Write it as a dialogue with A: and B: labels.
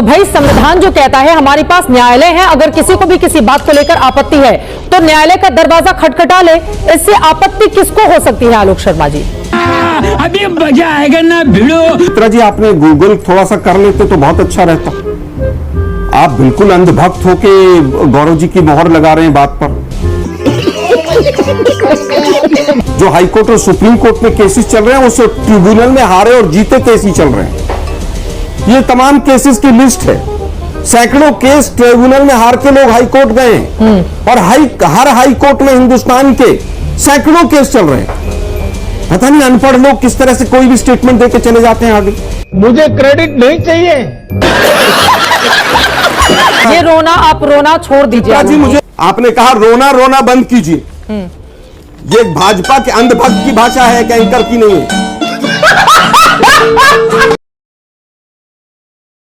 A: तो भाई संविधान जो कहता है हमारे पास न्यायालय है, अगर किसी को भी किसी बात को लेकर आपत्ति है तो न्यायालय का दरवाजा खटखटा ले, इससे आपत्ति किसको हो सकती है? आलोक शर्मा जी,
B: अभी मजा आएगा ना भिड़ो।
C: मित्रा जी, आपने गूगल थोड़ा सा कर लेते तो बहुत अच्छा रहता। आप बिल्कुल अंधभक्त होके गौरव जी की मोहर लगा रहे हैं बात पर। जो हाईकोर्ट और सुप्रीम कोर्ट में केसेस चल रहे हैं उस ट्रिब्यूनल में हारे और जीते केस ही चल रहे हैं। ये तमाम केसेस की लिस्ट है। सैकड़ों केस ट्रिब्यूनल में हार के लोग हाईकोर्ट गए हैं और हर हाईकोर्ट में हिंदुस्तान के सैकड़ों केस चल रहे हैं। पता नहीं अनपढ़ लोग किस तरह से कोई भी स्टेटमेंट देके चले जाते हैं आगे।
D: मुझे क्रेडिट नहीं चाहिए।
A: ये रोना आप रोना छोड़ दीजिए।
C: जी, मुझे आपने कहा रोना रोना बंद कीजिए। ये भाजपा के अंधभक्त की भाषा है, एंकर की नहीं है।